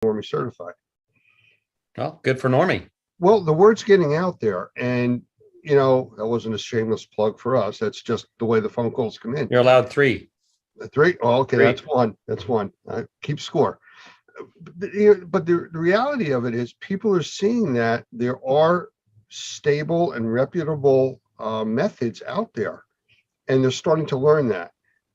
Normie certified. Well, good for Normie. Well, the word's getting out there, and that wasn't a shameless plug for us. That's just the way the phone calls come in. You're allowed 3. 3. Oh, okay, 3. that's one. That's one. Keep score. But the reality of it is, people are seeing that there are stable and reputable methods out there, and they're starting to learn that.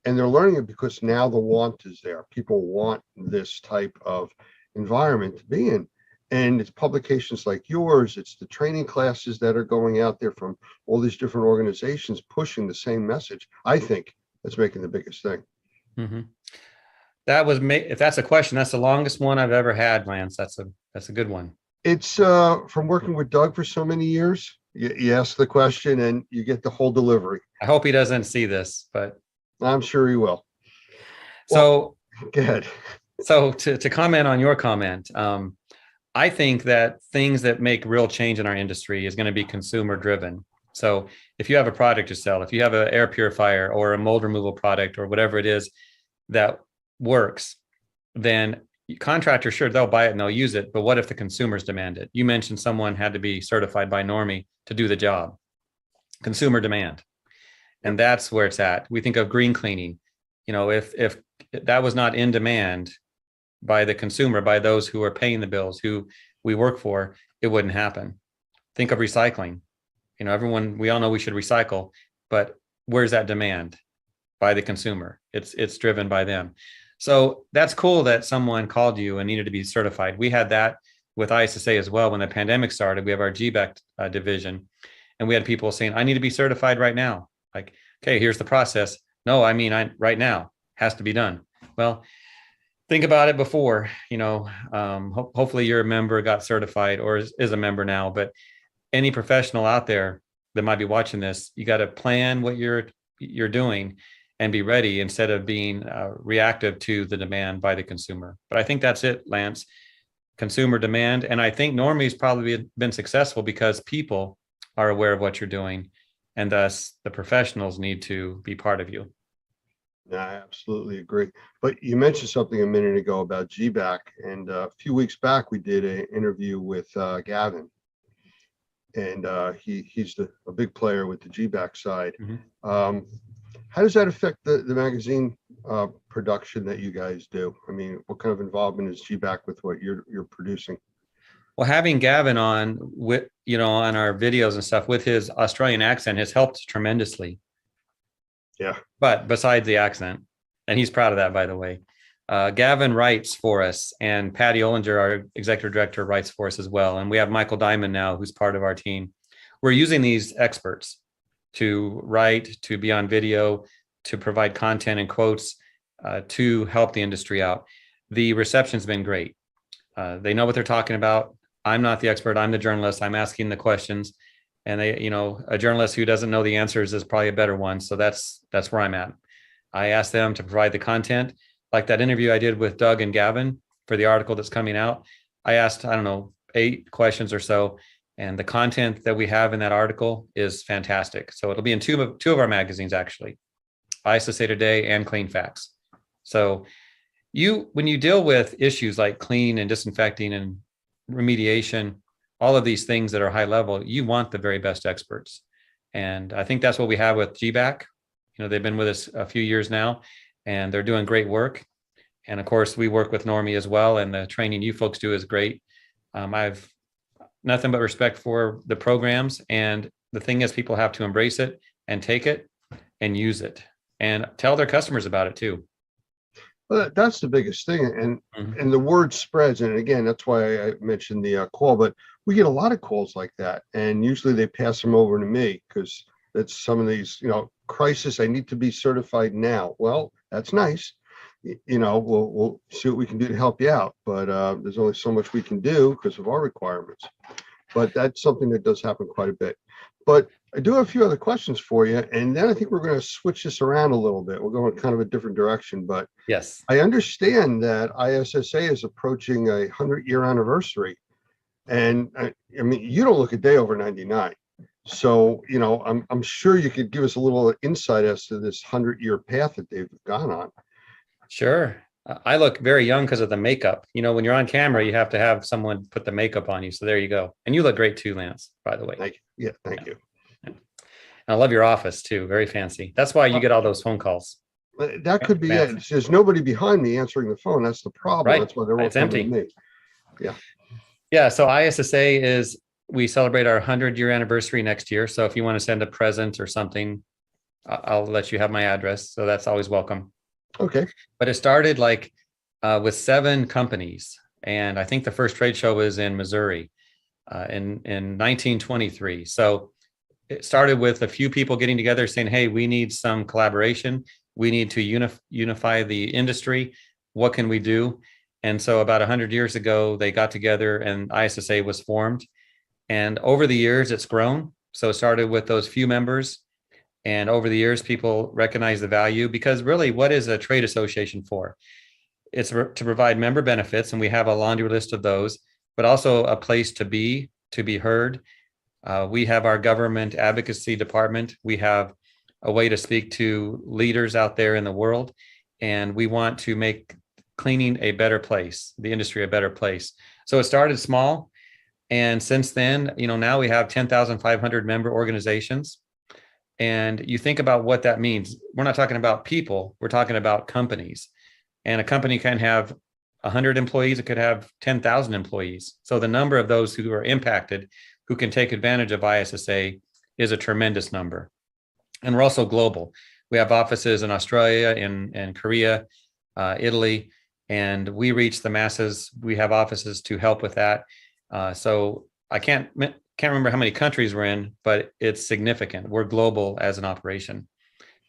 And they're learning it because now the want is there. People want this type of environment to be in. And it's publications like yours, it's the training classes that are going out there from all these different organizations pushing the same message. I think that's making the biggest thing. Mm-hmm. If that's a question, that's the longest one I've ever had, Lance. That's a good one. It's from working with Doug for so many years. You ask the question and you get the whole delivery. I hope he doesn't see this, but I'm sure he will. So go ahead. So to comment on your comment, I think that things that make real change in our industry is going to be consumer driven. So if you have a product to sell, if you have an air purifier or a mold removal product or whatever it is that works, then contractors, sure, they'll buy it and they'll use it. But what if the consumers demand it? You mentioned someone had to be certified by Normie to do the job. Consumer demand. And that's where it's at. We think of green cleaning. If that was not in demand by the consumer, by those who are paying the bills, who we work for, it wouldn't happen. Think of recycling. We all know we should recycle, but where's that demand? By the consumer. It's driven by them. So that's cool that someone called you and needed to be certified. We had that with ISSA as well. When the pandemic started, we have our GBAC division, and we had people saying, I need to be certified right now. Like, okay, here's the process. No, right now has to be done. Well, think about it before, hopefully your member got certified or is a member now, but any professional out there that might be watching this, you got to plan what you're doing and be ready instead of being reactive to the demand by the consumer. But I think that's it, Lance, consumer demand. And I think Normie's probably been successful because people are aware of what you're doing, and thus the professionals need to be part of you. Yeah, I absolutely agree. But you mentioned something a minute ago about GBAC, and a few weeks back we did an interview with Gavin, and he's a big player with the GBAC side. Mm-hmm. How does that affect the magazine production that you guys do? I mean, what kind of involvement is GBAC with what you're producing? Well, having Gavin on on our videos and stuff with his Australian accent has helped tremendously. Yeah. But besides the accent, and he's proud of that, by the way, Gavin writes for us, and Patty Ollinger, our executive director, writes for us as well. And we have Michael Diamond now, who's part of our team. We're using these experts to write, to be on video, to provide content and quotes, to help the industry out. The reception's been great. They know what they're talking about. I'm not the expert. I'm the journalist. I'm asking the questions. And a journalist who doesn't know the answers is probably a better one. So that's where I'm at. I asked them to provide the content, like that interview I did with Doug and Gavin for the article that's coming out. I asked, 8 questions or so, and the content that we have in that article is fantastic. So it'll be in two of our magazines, actually, ISSA Today and Clean Facts. So when you deal with issues like clean and disinfecting and remediation, all of these things that are high level, you want the very best experts. And I think that's what we have with GBAC. They've been with us a few years now, and they're doing great work. And of course, we work with Normie as well, and the training you folks do is great. I've nothing but respect for the programs. And the thing is, people have to embrace it and take it and use it and tell their customers about it too. Well, that's the biggest thing. And the word spreads. And again, that's why I mentioned the call, but we get a lot of calls like that. And usually they pass them over to me because that's some of these, crisis. I need to be certified now. Well, that's nice. We'll see what we can do to help you out. But there's only so much we can do because of our requirements. But that's something that does happen quite a bit. But I do have a few other questions for you. And then I think we're going to switch this around a little bit. We're going kind of a different direction. But yes, I understand that ISSA is approaching a 100-year anniversary. And I mean, you don't look a day over 99. So, I'm sure you could give us a little insight as to this 100-year path that they've gone on. Sure. I look very young because of the makeup. You know, when you're on camera, you have to have someone put the makeup on you. So there you go. And you look great too, Lance, by the way. Thank you. Yeah, thank Yeah. you. And I love your office too. Very fancy. That's why you get all those phone calls. That could be Fancy. it. There's nobody behind me answering the phone. That's the problem. Right. That's why they're all It's coming to empty. me. Yeah. Yeah. So ISSA is, we celebrate our 100-year anniversary next year. So if you want to send a present or something, I'll let you have my address. So that's always welcome. Okay. But it started like with 7 companies. And I think the first trade show was in Missouri in 1923. So it started with a few people getting together saying, hey, we need some collaboration. We need to unify the industry. What can we do? And so about 100 years ago, they got together and ISSA was formed. And over the years, it's grown. So it started with those few members. And over the years, people recognize the value, because really, what is a trade association for? It's to provide member benefits, and we have a laundry list of those, but also a place to be heard. We have our government advocacy department. We have a way to speak to leaders out there in the world, and we want to make cleaning a better place, the industry a better place. So it started small, and since then, you know, now we have 10,500 member organizations. And you think about what that means. We're not talking about people, we're talking about companies. And a company can have 100 employees, it could have 10,000 employees. So the number of those who are impacted, who can take advantage of ISSA, is a tremendous number. And we're also global. We have offices in Australia, in Korea, Italy, and we reach the masses. We have offices to help with that. So I can't remember how many countries we're in, but it's significant. We're global as an operation.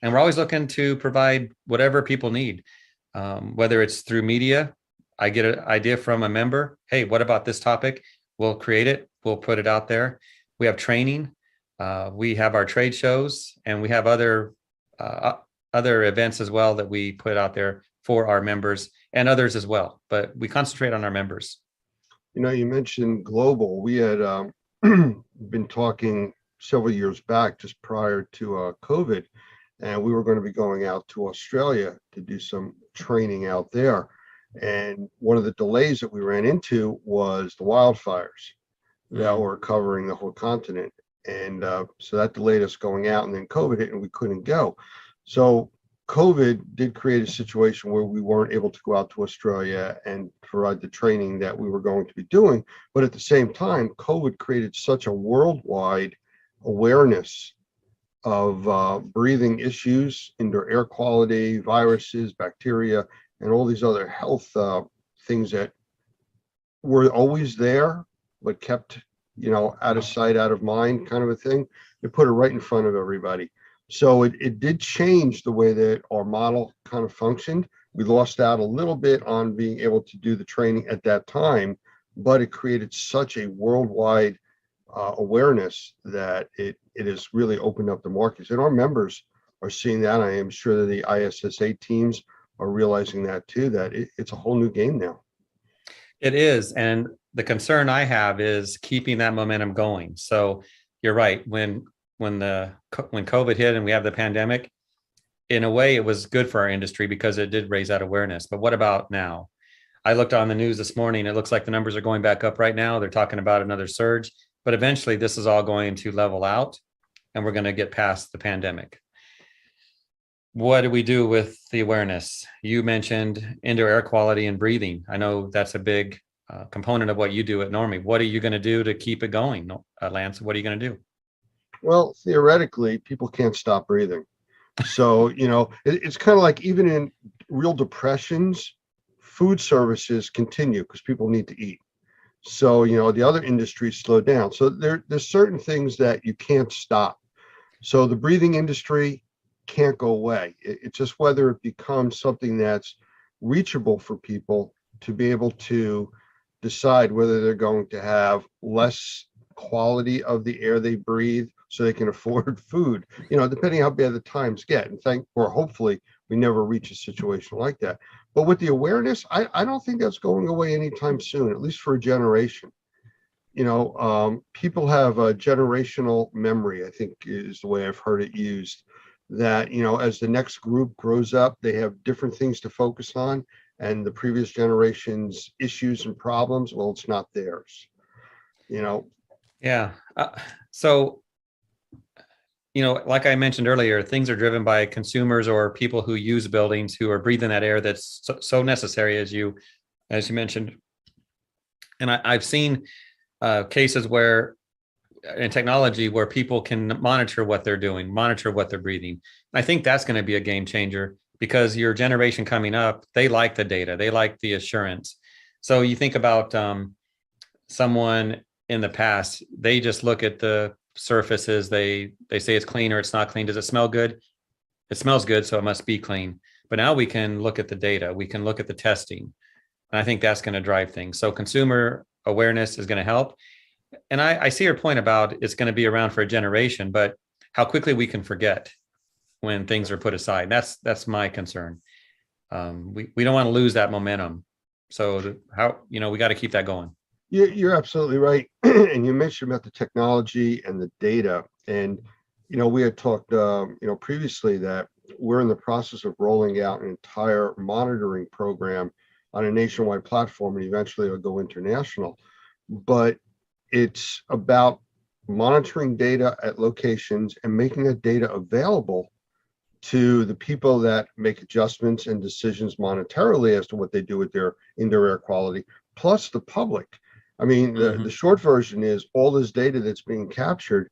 And we're always looking to provide whatever people need, whether it's through media. I get an idea from a member. Hey, what about this topic? We'll create it. We'll put it out there. We have training. We have our trade shows, and we have other events as well that we put out there for our members and others as well. But we concentrate on our members. You know, you mentioned global. We had been talking several years back, just prior to COVID, and we were going to be going out to Australia to do some training out there. And one of the delays that we ran into was the wildfires that were covering the whole continent. And so that delayed us going out, and then COVID hit and we couldn't go. So COVID did create a situation where we weren't able to go out to Australia and provide the training that we were going to be doing. But at the same time, COVID created such a worldwide awareness of breathing issues, indoor air quality, viruses, bacteria, and all these other health things that were always there, but kept, you know, out of sight, out of mind kind of a thing. They put it right in front of everybody. So it did change the way that our model kind of functioned. We lost out a little bit on being able to do the training at that time, but it created such a worldwide awareness that it has really opened up the markets. And our members are seeing that. I am sure that the ISSA teams are realizing that too, that it's a whole new game now. It is. And the concern I have is keeping that momentum going. So you're right. When COVID hit and we have the pandemic, in a way, it was good for our industry because it did raise that awareness. But what about now? I looked on the news this morning. It looks like the numbers are going back up right now. They're talking about another surge, but eventually this is all going to level out and we're going to get past the pandemic. What do we do with the awareness? You mentioned indoor air quality and breathing. I know that's a big component of what you do at Normie. What are you going to do to keep it going, Lance? What are you going to do? Well, theoretically, people can't stop breathing. So, you know, it's kind of like even in real depressions, food services continue because people need to eat. So, you know, the other industries slow down. So there's certain things that you can't stop. So the breathing industry can't go away. It's just whether it becomes something that's reachable for people to be able to decide whether they're going to have less quality of the air they breathe so they can afford food, you know, depending how bad the times get. And hopefully we never reach a situation like that. But with the awareness, I don't think that's going away anytime soon, at least for a generation. You know, people have a generational memory, I think is the way I've heard it used, that, you know, as the next group grows up, they have different things to focus on. and the previous generation's issues and problems, well, it's not theirs. Yeah. So, like I mentioned earlier, things are driven by consumers or people who use buildings who are breathing that air that's so necessary, as you mentioned. And I've seen cases where in technology where people can monitor what they're doing, monitor what they're breathing. I think that's going to be a game changer because your generation coming up, they like the data, they like the assurance. So you think about someone in the past, they just look at the surfaces, they say it's clean or it's not clean. Does it smell good? It smells good, so it must be clean. But now we can look at the data, we can look at the testing. And I think that's going to drive things. So consumer awareness is going to help. And I see your point about it's going to be around for a generation, but how quickly we can forget when things are put aside. That's my concern. We don't want to lose that momentum. So we got to keep that going. You're absolutely right. And you mentioned about the technology and the data. And, we had talked, previously that we're in the process of rolling out an entire monitoring program on a nationwide platform, and eventually it'll go international. But it's about monitoring data at locations and making that data available to the people that make adjustments and decisions monetarily as to what they do with their indoor air quality, plus the public. I mean, the short version is all this data that's being captured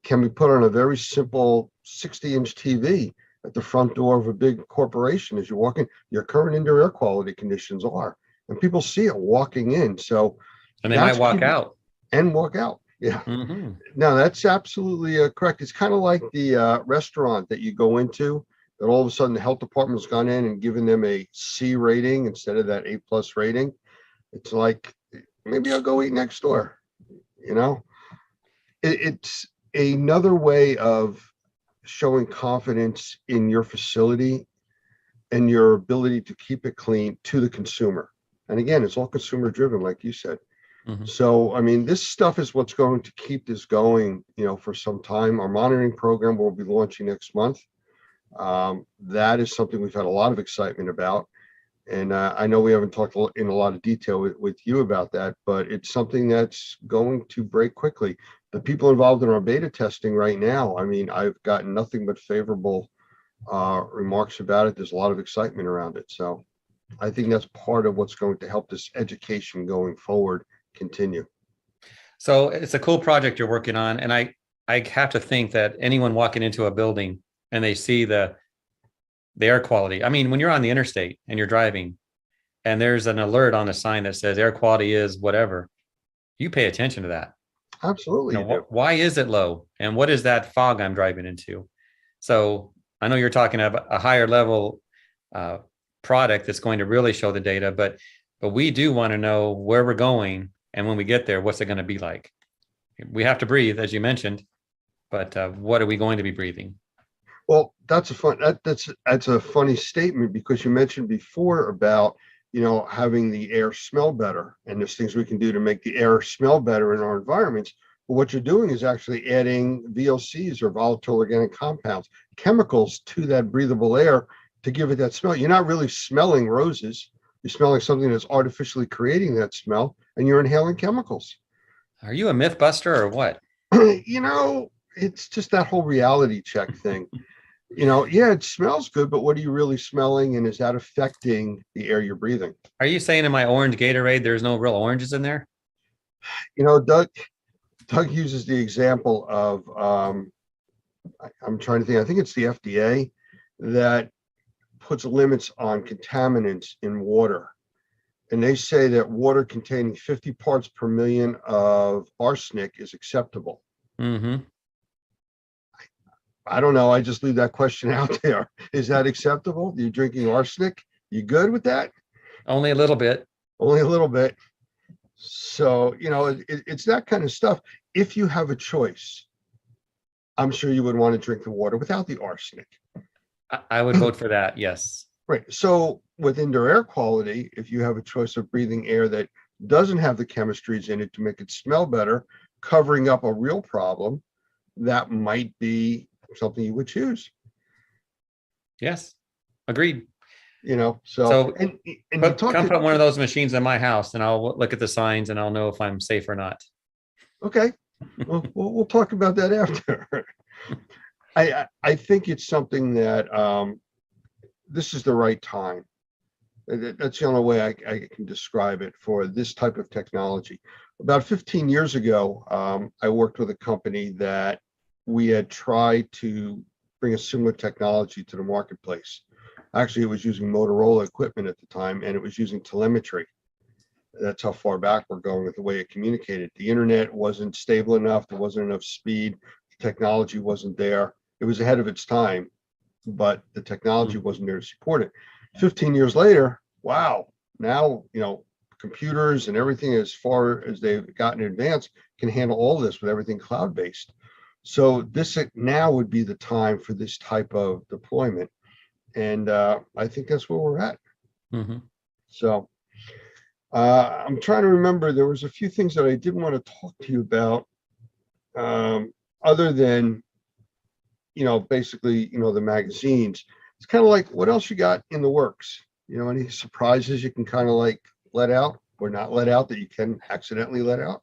can be put on a very simple 60-inch TV at the front door of a big corporation as you walk in. Your current indoor air quality conditions are, and people see it walking in. So, and they might walk out. And walk out. Yeah. No, that's absolutely correct. It's kind of like the restaurant that you go into that all of a sudden the health department's gone in and given them a C rating instead of that A+ rating. It's like, maybe I'll go eat next door. It's another way of showing confidence in your facility and your ability to keep it clean to the consumer. And again, it's all consumer driven, like you said. So, I mean, this stuff is what's going to keep this going, for some time. Our monitoring program will be launching next month. That is something we've had a lot of excitement about. And I know we haven't talked in a lot of detail with you about that, but it's something that's going to break quickly. The people involved in our beta testing right now, I mean, I've gotten nothing but favorable remarks about it. There's a lot of excitement around it. So I think that's part of what's going to help this education going forward continue. So it's a cool project you're working on. And I have to think that anyone walking into a building and they see the air quality. I mean, when you're on the interstate and you're driving and there's an alert on the sign that says air quality is whatever, you pay attention to that. Absolutely. Why is it low? And what is that fog I'm driving into? So I know you're talking about a higher level product that's going to really show the data, but we do want to know where we're going. And when we get there, what's it going to be like? We have to breathe, as you mentioned, but what are we going to be breathing? Well, that's a funny statement because you mentioned before about, having the air smell better, and there's things we can do to make the air smell better in our environments. But what you're doing is actually adding VOCs or volatile organic compounds, chemicals to that breathable air to give it that smell. You're not really smelling roses. You're smelling something that's artificially creating that smell, and you're inhaling chemicals. Are you a myth buster or what? It's just that whole reality check thing. Yeah, it smells good, but what are you really smelling? And is that affecting the air you're breathing? Are you saying in my orange Gatorade, there's no real oranges in there? Doug uses the example of, I'm trying to think, I think it's the FDA that puts limits on contaminants in water. And they say that water containing 50 parts per million of arsenic is acceptable. I don't know. I just leave that question out there. Is that acceptable? You're drinking arsenic? You good with that? Only a little bit. Only a little bit. So, it's that kind of stuff. If you have a choice, I'm sure you would want to drink the water without the arsenic. I would vote for that. Yes. Right. So with indoor air quality, if you have a choice of breathing air that doesn't have the chemistries in it to make it smell better, covering up a real problem, that might be something you would choose. Yes, agreed. So, So and you talked come to, put one of those machines in my house and I'll look at the signs and I'll know if I'm safe or not. okay, well, we'll talk about that after. I think it's something that, this is the right time. That's the only way I can describe it for this type of technology. About 15 years ago, I worked with a company that we had tried to bring a similar technology to the marketplace. Actually, it was using Motorola equipment at the time, and it was using telemetry. That's how far back we're going with the way it communicated. The internet wasn't stable enough. There wasn't enough speed. The technology wasn't there. It was ahead of its time, but the technology wasn't there to support it. 15 years later, wow, now, computers and everything, as far as they've gotten advanced, can handle all this with everything cloud-based. So this now would be the time for this type of deployment. And I think that's where we're at. Mm-hmm. So I'm trying to remember, there was a few things that I did want to talk to you about, other than, basically, the magazines. It's kind of like, what else you got in the works? Any surprises you can kind of like let out or not let out that you can accidentally let out?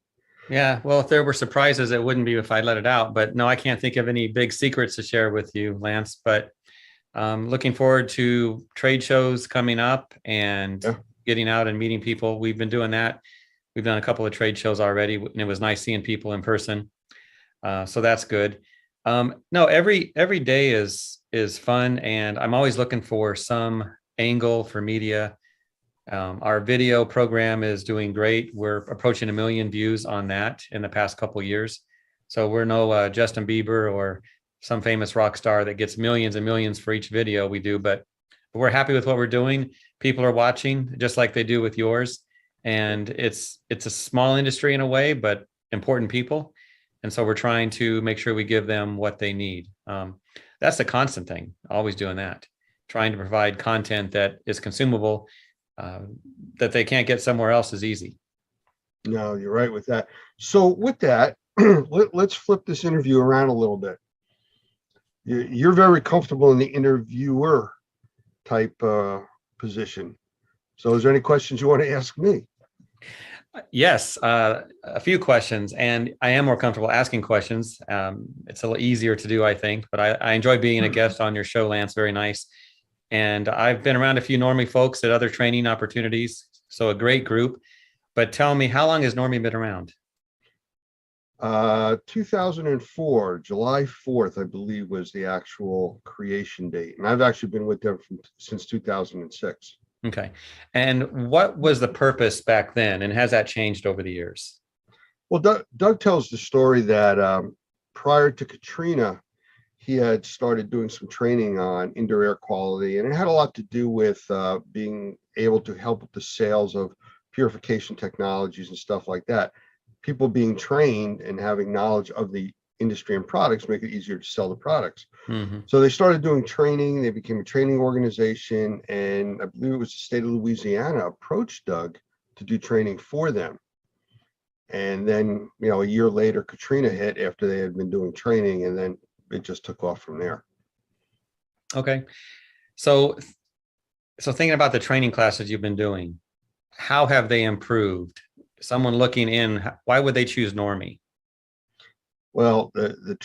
Yeah, well, if there were surprises, it wouldn't be if I let it out. But no, I can't think of any big secrets to share with you, Lance. But looking forward to trade shows coming up and getting out and meeting people. We've been doing that. We've done a couple of trade shows already, and it was nice seeing people in person. So that's good. No, every day is fun, and I'm always looking for some angle for media. Our video program is doing great. We're approaching 1 million views on that in the past couple of years. So we're no Justin Bieber or some famous rock star that gets millions and millions for each video we do, but we're happy with what we're doing. People are watching just like they do with yours. And it's a small industry in a way, but important people. And so we're trying to make sure we give them what they need. That's the constant thing, always doing that, trying to provide content that is consumable, that they can't get somewhere else is easy. No, you're right with that. So with that, let's flip this interview around a little bit. You're very comfortable in the interviewer type position. So is there any questions you want to ask me? Yes, a few questions, and I am more comfortable asking questions. It's a little easier to do, I think, but I enjoy being a guest on your show, Lance. Very nice. And I've been around a few Normie folks at other training opportunities. So a great group. But tell me, how long has Normie been around? 2004, July 4th, I believe, was the actual creation date. And I've actually been with them since 2006. Okay. And what was the purpose back then? And has that changed over the years? Well, Doug tells the story that prior to Katrina, he had started doing some training on indoor air quality, and it had a lot to do with being able to help with the sales of purification technologies and stuff like that. People being trained and having knowledge of the industry and products make it easier to sell the products. Mm-hmm. So they started doing training. They became a training organization, and I believe it was the state of Louisiana approached Doug to do training for them. And then, a year later, Katrina hit after they had been doing training, and then it just took off from there. Okay. So thinking about the training classes you've been doing, how have they improved? Someone looking in, why would they choose Normie? Well, the